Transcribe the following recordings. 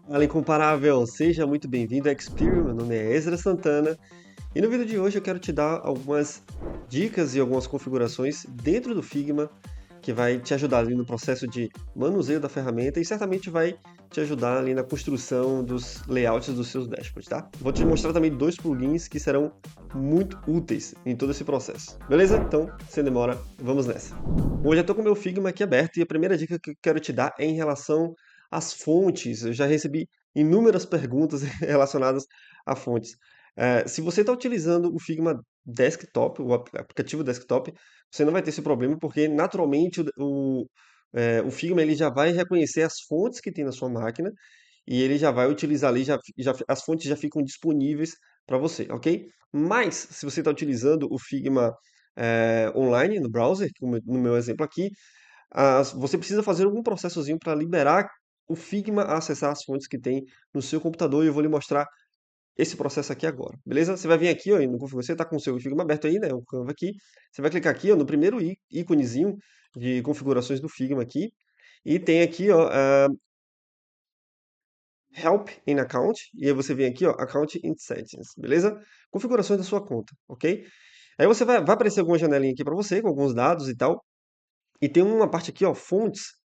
Fala incomparável, seja muito bem-vindo ao Experian, meu nome é Ezra Santana e no vídeo de hoje eu quero te dar algumas dicas e algumas configurações dentro do Figma que vai te ajudar ali no processo de manuseio da ferramenta e certamente vai te ajudar ali na construção dos layouts dos seus dashboards, tá? Vou te mostrar também dois plugins que serão muito úteis em todo esse processo, beleza? Então, sem demora, vamos nessa. Bom, eu já estou com o meu Figma aqui aberto e a primeira dica que eu quero te dar é em relação às fontes. Eu já recebi inúmeras perguntas relacionadas a fontes. Se você está utilizando o Figma Desktop, o aplicativo Desktop, você não vai ter esse problema porque naturalmente o Figma ele já vai reconhecer as fontes que tem na sua máquina e ele já vai utilizar ali, as fontes já ficam disponíveis para você, ok? Mas, se você está utilizando o Figma online, no browser, como no meu exemplo aqui, você precisa fazer algum processozinho para liberar o Figma a acessar as fontes que tem no seu computador e eu vou lhe mostrar esse processo aqui agora, beleza? Você vai vir aqui, ó, no configuração, você está com o seu Figma aberto aí, né, o Canva aqui, você vai clicar aqui, ó, no primeiro íconezinho de configurações do Figma aqui, e tem aqui, ó, Help in Account, e aí você vem aqui, ó, Account in Settings, beleza? Configurações da sua conta, ok? Aí você vai aparecer alguma janelinha aqui para você, com alguns dados e tal, e tem uma parte aqui, ó, fontes.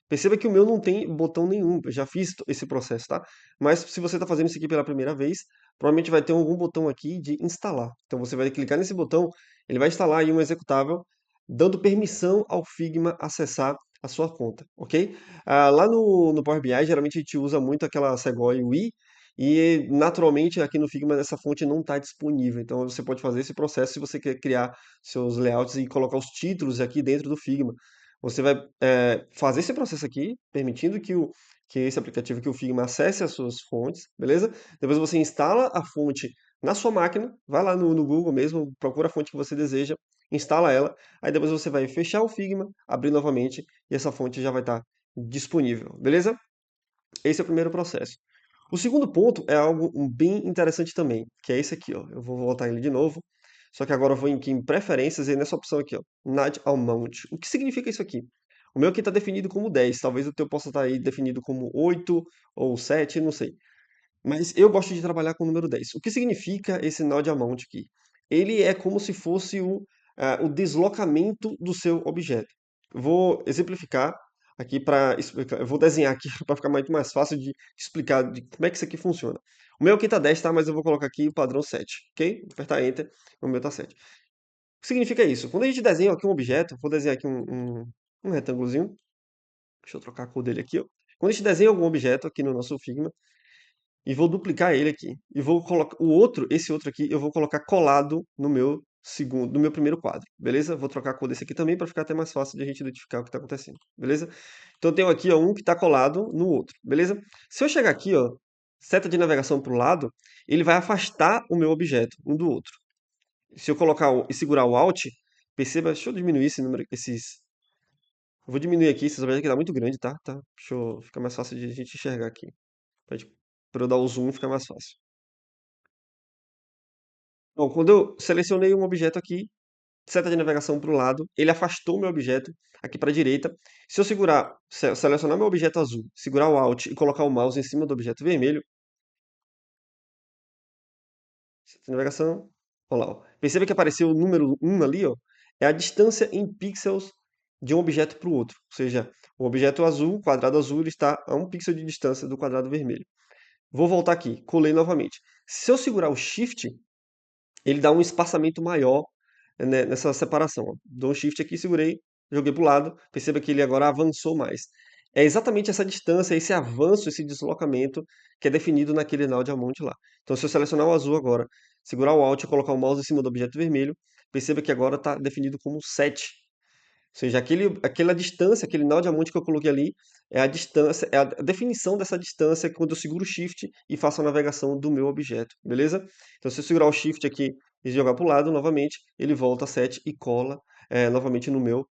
Perceba que o meu não tem botão nenhum, eu já fiz esse processo, tá? Mas se você está fazendo isso aqui pela primeira vez, provavelmente vai ter algum botão aqui de instalar. Então você vai clicar nesse botão, ele vai instalar aí um executável, dando permissão ao Figma acessar a sua conta, ok? Lá no Power BI, geralmente a gente usa muito aquela Segoy UI, e naturalmente aqui no Figma essa fonte não está disponível. Então você pode fazer esse processo se você quer criar seus layouts e colocar os títulos aqui dentro do Figma. Você vai fazer esse processo aqui, permitindo que esse aplicativo, que o Figma acesse as suas fontes, beleza? Depois você instala a fonte na sua máquina, vai lá no Google mesmo, procura a fonte que você deseja, instala ela, aí depois você vai fechar o Figma, abrir novamente e essa fonte já vai estar disponível, beleza? Esse é o primeiro processo. O segundo ponto é algo bem interessante também, que é esse aqui, ó. Eu vou voltar ele de novo, só que agora eu vou aqui em preferências e nessa opção aqui, ó, Nad Amount. O que significa isso aqui? O meu aqui está definido como 10, talvez o teu possa estar aí definido como 8 ou 7, não sei. Mas eu gosto de trabalhar com o número 10. O que significa esse Node Amount aqui? Ele é como se fosse o deslocamento do seu objeto. Vou exemplificar aqui para explicar. Eu vou desenhar aqui para ficar muito mais fácil de explicar de como é que isso aqui funciona. O meu aqui está 10, tá? Mas eu vou colocar aqui o padrão 7, ok? Vou apertar Enter, o meu está 7. O que significa isso? Quando a gente desenha aqui um objeto, vou desenhar aqui um retângulozinho. Deixa eu trocar a cor dele aqui, ó. Quando a gente desenha algum objeto aqui no nosso Figma, e vou duplicar ele aqui. E vou colocar esse outro aqui, eu vou colocar colado no meu primeiro quadro, beleza? Vou trocar a cor desse aqui também para ficar até mais fácil de a gente identificar o que está acontecendo, beleza? Então eu tenho aqui ó, um que está colado no outro, beleza? Se eu chegar aqui, ó, seta de navegação para o lado, ele vai afastar o meu objeto um do outro. Se eu colocar e segurar o Alt, perceba, deixa eu diminuir esse número, esses. Eu vou diminuir aqui, vocês vão ver que tá muito grande, tá? Deixa eu ficar mais fácil de a gente enxergar aqui. Para eu dar o zoom fica mais fácil. Bom, quando eu selecionei um objeto aqui, seta de navegação para o lado, ele afastou meu objeto aqui para a direita. Se eu selecionar meu objeto azul, segurar o Alt e colocar o mouse em cima do objeto vermelho, seta de navegação, olha lá, ó. Perceba que apareceu o número 1 ali, ó, é a distância em pixels de um objeto para o outro. Ou seja, o objeto azul, o quadrado azul, ele está a 1 pixel de distância do quadrado vermelho. Vou voltar aqui, colei novamente. Se eu segurar o Shift, ele dá um espaçamento maior, né, nessa separação. Ó. Dou um shift aqui, segurei, joguei para o lado, perceba que ele agora avançou mais. É exatamente essa distância, esse avanço, esse deslocamento que é definido naquele Now Diamond lá. Então, se eu selecionar o azul agora, segurar o Alt e colocar o mouse em cima do objeto vermelho, perceba que agora está definido como 7. Ou seja, aquela distância, aquele nó diamante que eu coloquei ali, é a distância, é a definição dessa distância quando eu seguro o Shift e faço a navegação do meu objeto, beleza? Então, se eu segurar o Shift aqui e jogar para o lado novamente, ele volta a 7 e cola novamente no meu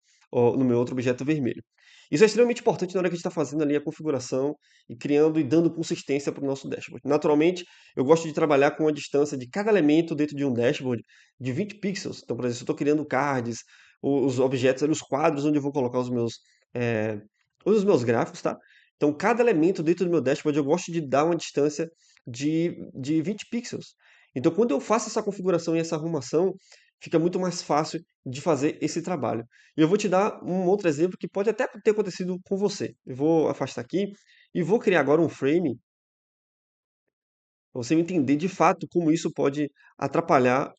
outro objeto vermelho. Isso é extremamente importante na hora que a gente está fazendo ali a configuração e criando e dando consistência para o nosso dashboard. Naturalmente, eu gosto de trabalhar com a distância de cada elemento dentro de um dashboard de 20 pixels. Então, por exemplo, se eu estou criando cards, os objetos ali, os quadros onde eu vou colocar eh, os meus gráficos, tá? Então, cada elemento dentro do meu dashboard eu gosto de dar uma distância de 20 pixels. Então, quando eu faço essa configuração e essa arrumação, fica muito mais fácil de fazer esse trabalho. E eu vou te dar um outro exemplo que pode até ter acontecido com você. Eu vou afastar aqui e vou criar agora um frame para você entender de fato como isso pode atrapalhar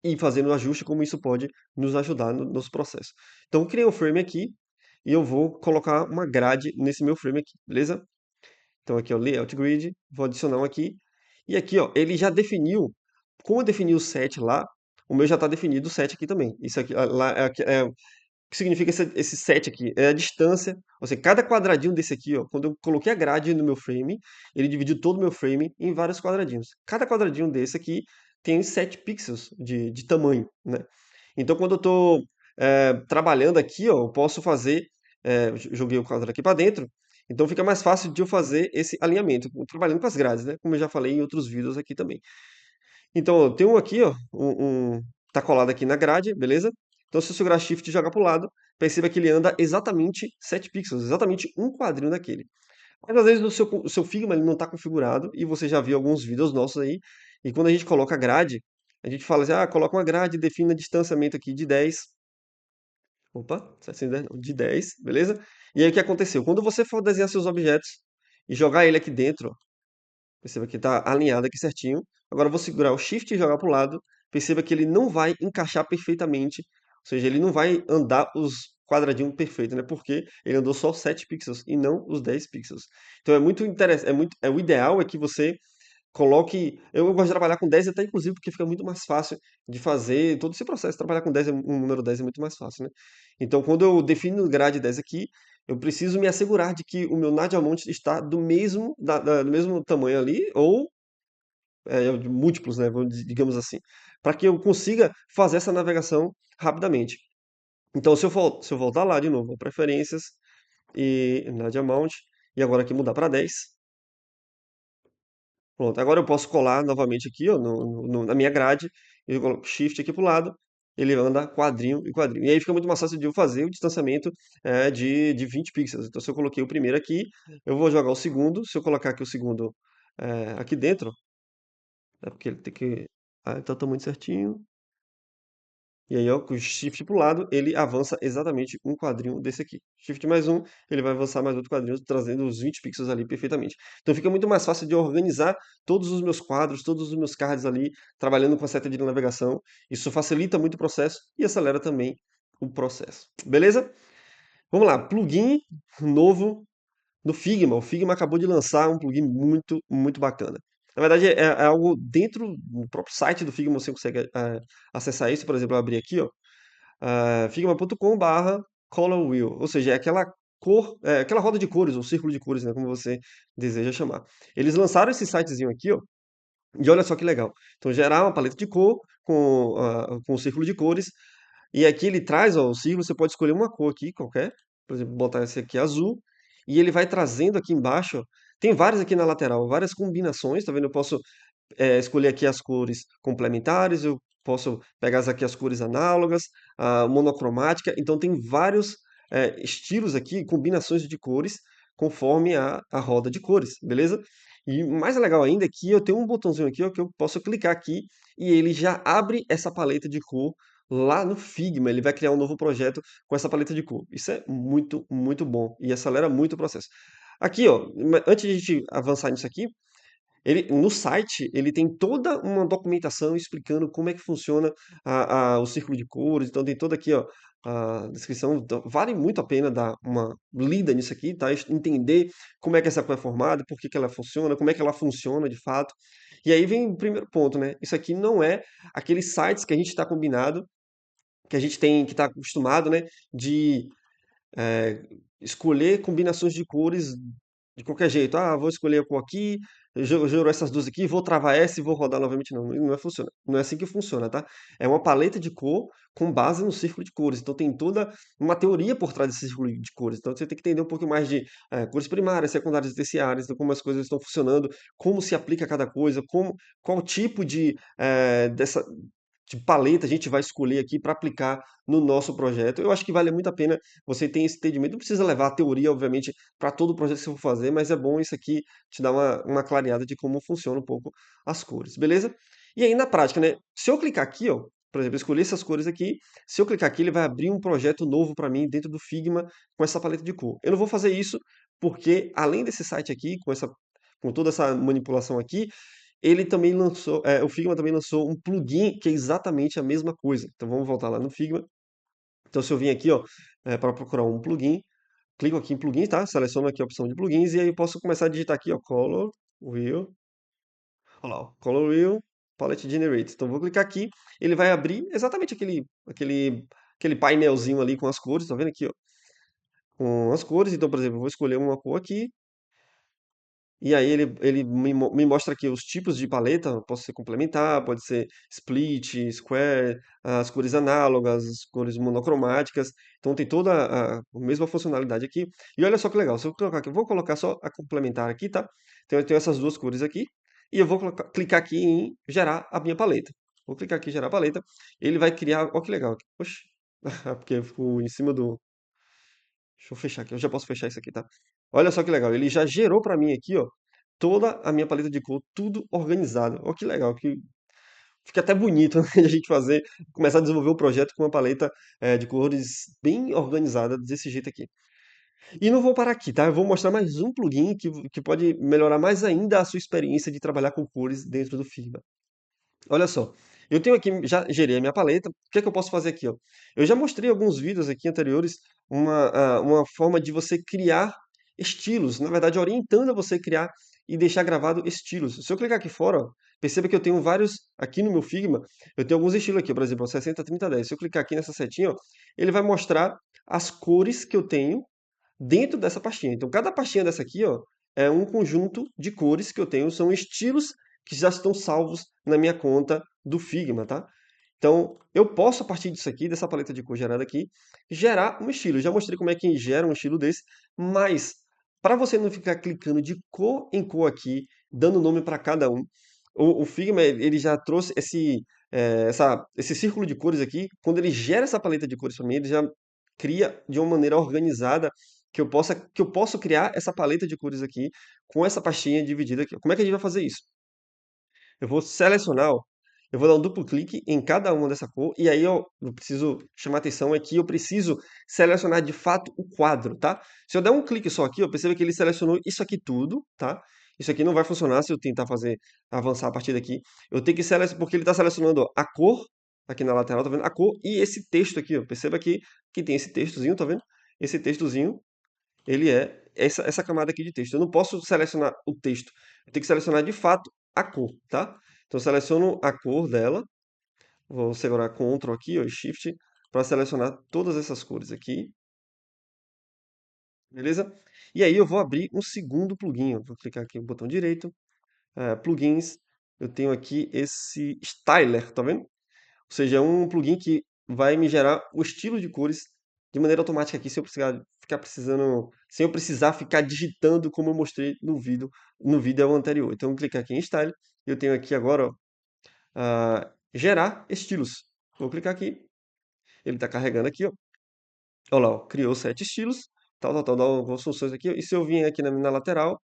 e fazendo o ajuste, como isso pode nos ajudar no nosso processo. Então, eu criei um frame aqui e eu vou colocar uma grade nesse meu frame aqui, beleza? Então, aqui, ó, Layout Grid, vou adicionar um aqui. E aqui, ó, ele já definiu, como eu defini o set lá, o meu já está definido o set aqui também. Isso aqui, lá, o que significa esse set aqui? É a distância, ou seja, cada quadradinho desse aqui, ó, quando eu coloquei a grade no meu frame, ele dividiu todo o meu frame em vários quadradinhos. Cada quadradinho desse aqui tem 7 pixels de tamanho, né? Então, quando eu estou trabalhando aqui, ó, eu posso fazer, joguei o quadro aqui para dentro, então fica mais fácil de eu fazer esse alinhamento, trabalhando com as grades, né? Como eu já falei em outros vídeos aqui também. Então, ó, tem um aqui, ó, tá colado aqui na grade, beleza? Então, se eu segurar Shift e jogar para o lado, perceba que ele anda exatamente 7 pixels, exatamente um quadrinho daquele. Mas às vezes o seu Figma ele não está configurado, e você já viu alguns vídeos nossos aí, e quando a gente coloca grade, a gente fala assim, coloca uma grade, defina distanciamento aqui de 10, opa, 710 não, de 10, beleza? E aí o que aconteceu? Quando você for desenhar seus objetos e jogar ele aqui dentro, perceba que está alinhado aqui certinho. Agora eu vou segurar o Shift e jogar para o lado. Perceba que ele não vai encaixar perfeitamente. Ou seja, ele não vai andar os quadradinhos perfeitos, né? Porque ele andou só 7 pixels e não os 10 pixels. Então é muito interessante, o ideal é que você coloque. Eu gosto de trabalhar com 10 até inclusive porque fica muito mais fácil de fazer todo esse processo. Trabalhar com 10 um número 10 é muito mais fácil, né? Então, quando eu defino grade 10 aqui, eu preciso me assegurar de que o meu Nadia Mount está do mesmo tamanho ali, ou de múltiplos, né? Digamos assim, para que eu consiga fazer essa navegação rapidamente. Então, se eu voltar lá de novo, preferências e Nadia Mount, e agora aqui mudar para 10. Pronto, agora eu posso colar novamente aqui, ó, na minha grade, eu coloco Shift aqui para o lado, ele anda quadrinho e quadrinho. E aí fica muito mais fácil de eu fazer o distanciamento de 20 pixels. Então, se eu coloquei o primeiro aqui, eu vou jogar o segundo. Se eu colocar aqui o segundo aqui dentro, é porque ele tem que. Ah, tá o tamanho certinho. E aí, ó, com o Shift para o lado, ele avança exatamente um quadrinho desse aqui. Shift mais um, ele vai avançar mais outro quadrinho, trazendo os 20 pixels ali perfeitamente. Então fica muito mais fácil de organizar todos os meus quadros, todos os meus cards ali, trabalhando com a seta de navegação. Isso facilita muito o processo e acelera também o processo. Beleza? Vamos lá, plugin novo no Figma. O Figma acabou de lançar um plugin muito, muito bacana. Na verdade, é algo dentro do próprio site do Figma, você consegue acessar isso. Por exemplo, eu abri aqui, ó, figma.com/color wheel, ou seja, é aquela cor, aquela roda de cores, ou círculo de cores, né, como você deseja chamar. Eles lançaram esse sitezinho aqui, ó, e olha só que legal. Então, gerar uma paleta de cor com um círculo de cores, e aqui ele traz, ó, o círculo, você pode escolher uma cor aqui, qualquer, por exemplo, botar esse aqui azul, e ele vai trazendo aqui embaixo, ó, tem várias aqui na lateral, várias combinações, tá vendo? Eu posso escolher aqui as cores complementares, eu posso pegar aqui as cores análogas, a monocromática, então tem vários estilos aqui, combinações de cores, conforme a roda de cores, beleza? E mais legal ainda é que eu tenho um botãozinho aqui, ó, que eu posso clicar aqui e ele já abre essa paleta de cor lá no Figma. Ele vai criar um novo projeto com essa paleta de cor. Isso é muito, muito bom e acelera muito o processo. Aqui, ó, antes de a gente avançar nisso aqui, no site, ele tem toda uma documentação explicando como é que funciona o círculo de cores, então tem toda aqui, ó, a descrição, então vale muito a pena dar uma lida nisso aqui, tá? Entender como é que essa cor é formada, por que que ela funciona, como é que ela funciona de fato. E aí vem o primeiro ponto, né? Isso aqui não é aqueles sites que a gente está combinado, que a gente tem, que está acostumado, né? De eh, escolher combinações de cores de qualquer jeito. Ah, vou escolher a cor aqui, juro essas duas aqui, vou travar essa e vou rodar novamente. Não, não é, funciona. Não é assim que funciona, tá? É uma paleta de cor com base no círculo de cores. Então tem toda uma teoria por trás desse círculo de cores. Então você tem que entender um pouco mais de cores primárias, secundárias e terciárias, então como as coisas estão funcionando, como se aplica cada coisa, qual tipo de paleta a gente vai escolher aqui para aplicar no nosso projeto. Eu acho que vale muito a pena você ter esse entendimento. Não precisa levar a teoria, obviamente, para todo o projeto que você for fazer, mas é bom isso aqui te dar uma clareada de como funciona um pouco as cores, beleza? E aí, na prática, né? Se eu clicar aqui, ó, por exemplo, eu escolhi essas cores aqui. Se eu clicar aqui, ele vai abrir um projeto novo para mim dentro do Figma com essa paleta de cor. Eu não vou fazer isso porque, além desse site aqui, com toda essa manipulação aqui, ele também lançou, o Figma também lançou um plugin que é exatamente a mesma coisa. Então vamos voltar lá no Figma. Então se eu vim aqui, ó, para procurar um plugin, clico aqui em plugins, tá? Seleciono aqui a opção de plugins e aí eu posso começar a digitar aqui, ó, Color Wheel. Olha lá, ó, Color Wheel, Palette Generate. Então vou clicar aqui, ele vai abrir exatamente aquele painelzinho ali com as cores, tá vendo aqui, ó? Com as cores. Então, por exemplo, eu vou escolher uma cor aqui. E aí ele me mostra aqui os tipos de paleta, posso ser complementar, pode ser split, square, as cores análogas, as cores monocromáticas. Então tem toda a mesma funcionalidade aqui. E olha só que legal, se eu colocar aqui, eu vou colocar só a complementar aqui, tá? Então eu tenho essas duas cores aqui e eu vou clicar aqui em gerar a minha paleta. Vou clicar aqui em gerar paleta, ele vai criar, ó que legal. Oxe, porque ficou em cima do, deixa eu fechar aqui, eu já posso fechar isso aqui, tá? Olha só que legal, ele já gerou para mim aqui, ó, toda a minha paleta de cor, tudo organizado. Ó que legal, que fica até bonito, né, a gente fazer, começar a desenvolver o projeto com uma paleta de cores bem organizada desse jeito aqui. E não vou parar aqui, tá? Eu vou mostrar mais um plugin que pode melhorar mais ainda a sua experiência de trabalhar com cores dentro do Figma. Olha só, eu tenho aqui, já gerei a minha paleta. O que é que eu posso fazer aqui, ó? Eu já mostrei alguns vídeos aqui anteriores uma forma de você criar estilos, na verdade, orientando a você criar e deixar gravado estilos. Se eu clicar aqui fora, ó, perceba que eu tenho vários, aqui no meu Figma, eu tenho alguns estilos aqui, por exemplo, 60, 30, 10. Se eu clicar aqui nessa setinha, ó, ele vai mostrar as cores que eu tenho dentro dessa pastinha. Então, cada pastinha dessa aqui, ó, é um conjunto de cores que eu tenho, são estilos que já estão salvos na minha conta do Figma, tá? Então, eu posso, a partir disso aqui, dessa paleta de cor gerada aqui, gerar um estilo. Já mostrei como é que gera um estilo desse, mas para você não ficar clicando de cor em cor aqui, dando nome para cada um, o Figma ele já trouxe esse círculo de cores aqui. Quando ele gera essa paleta de cores para mim, ele já cria de uma maneira organizada que eu posso criar essa paleta de cores aqui com essa pastinha dividida aqui. Como é que a gente vai fazer isso? Eu vou selecionar, ó, eu vou dar um duplo clique em cada uma dessa cor, e aí eu preciso chamar atenção é que eu preciso selecionar de fato o quadro, tá? Se eu der um clique só aqui, ó, perceba que ele selecionou isso aqui tudo, tá? Isso aqui não vai funcionar se eu tentar avançar a partir daqui. Eu tenho que selecionar, porque ele está selecionando ó, a cor, aqui na lateral, tá vendo? A cor e esse texto aqui, ó. Perceba que tem esse textozinho, tá vendo? Esse textozinho, ele é essa camada aqui de texto. Eu não posso selecionar o texto. Eu tenho que selecionar de fato a cor, tá? Então, eu seleciono a cor dela. Vou segurar Ctrl aqui, ó, e Shift, para selecionar todas essas cores aqui. Beleza? E aí eu vou abrir um segundo plugin. Vou clicar aqui no botão direito, plugins. Eu tenho aqui esse Styler, tá vendo? Ou seja, é um plugin que vai me gerar o estilo de cores de maneira automática aqui, sem eu ficar precisando, sem eu precisar ficar digitando como eu mostrei no vídeo anterior. Então, eu vou clicar aqui em Style, e eu tenho aqui agora, ó, gerar estilos. Vou clicar aqui, ele está carregando aqui, ó. Olha lá, ó, criou 7 estilos, dá algumas funções aqui. E se eu vim aqui na lateral,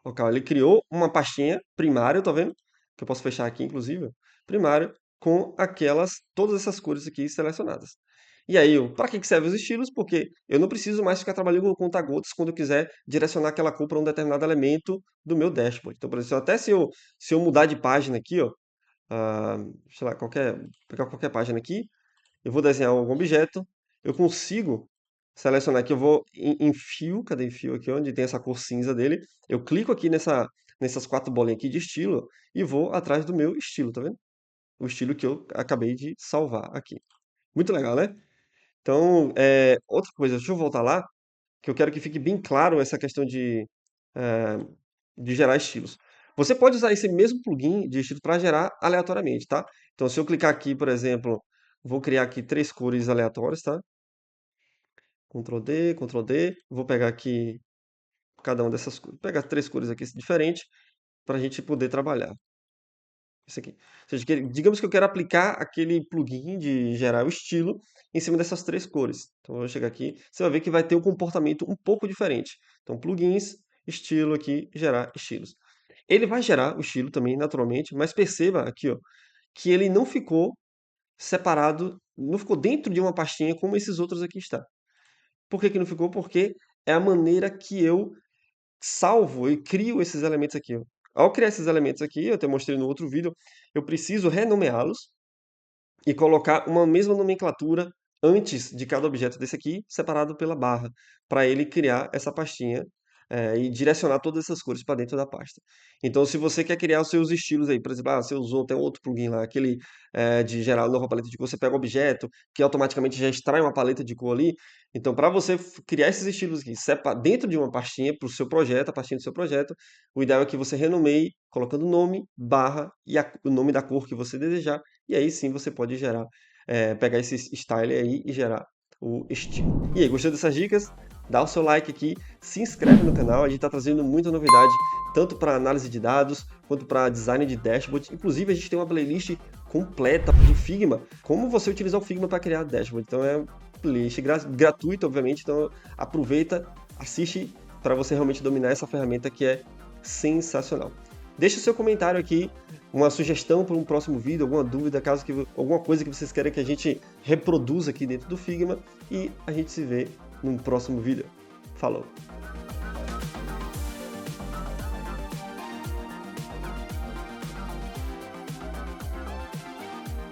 ok, ele criou uma pastinha primária, tá vendo? Que eu posso fechar aqui, inclusive, ó, primária, com todas essas cores aqui selecionadas. E aí, para que servem os estilos? Porque eu não preciso mais ficar trabalhando com conta-gotas quando eu quiser direcionar aquela cor para um determinado elemento do meu dashboard. Então, por exemplo, até se eu mudar de página aqui, ó, ah, sei lá, pegar qualquer página aqui, eu vou desenhar algum objeto, eu consigo selecionar aqui, eu vou em fio, cadê fio aqui, onde tem essa cor cinza dele, eu clico aqui nessas quatro bolinhas aqui de estilo e vou atrás do meu estilo, tá vendo? O estilo que eu acabei de salvar aqui. Muito legal, né? Então, outra coisa, deixa eu voltar lá, que eu quero que fique bem claro essa questão eh, de gerar estilos. Você pode usar esse mesmo plugin de estilo para gerar aleatoriamente, tá? Então, se eu clicar aqui, por exemplo, vou criar aqui três cores aleatórias, tá? Ctrl D, vou pegar aqui cada uma dessas cores, pegar três cores aqui diferentes para a gente poder trabalhar. Isso aqui. Ou seja, digamos que eu quero aplicar aquele plugin de gerar o estilo em cima dessas três cores. Então, eu vou chegar aqui, você vai ver que vai ter um comportamento um pouco diferente. Então, plugins, estilo aqui, gerar estilos. Ele vai gerar o estilo também, naturalmente, mas perceba aqui, ó, que ele não ficou separado, não ficou dentro de uma pastinha como esses outros aqui está. Por que que não ficou? Porque é a maneira que eu salvo e crio esses elementos aqui, ó. Ao criar esses elementos aqui, eu até mostrei no outro vídeo, eu preciso renomeá-los e colocar uma mesma nomenclatura antes de cada objeto desse aqui, separado pela barra, para ele criar essa pastinha, e direcionar todas essas cores para dentro da pasta. Então, se você quer criar os seus estilos aí, por exemplo, você usou até um outro plugin lá, aquele de gerar nova paleta de cor, você pega o objeto, que automaticamente já extrai uma paleta de cor ali. Então, para você criar esses estilos aqui dentro de uma pastinha para o seu projeto, a pastinha do seu projeto, o ideal é que você renomeie, colocando o nome, barra e o nome da cor que você desejar, e aí sim você pode gerar, pegar esse style aí e gerar o estilo. E aí, gostou dessas dicas? Dá o seu like aqui, se inscreve no canal, a gente está trazendo muita novidade, tanto para análise de dados, quanto para design de dashboard. Inclusive, a gente tem uma playlist completa do Figma, como você utilizar o Figma para criar dashboard. Então, é uma playlist gratuita, obviamente, então aproveita, assiste para você realmente dominar essa ferramenta que é sensacional. Deixe o seu comentário aqui, uma sugestão para um próximo vídeo, alguma dúvida, alguma coisa que vocês querem que a gente reproduza aqui dentro do Figma, e a gente se vê num próximo vídeo. Falou!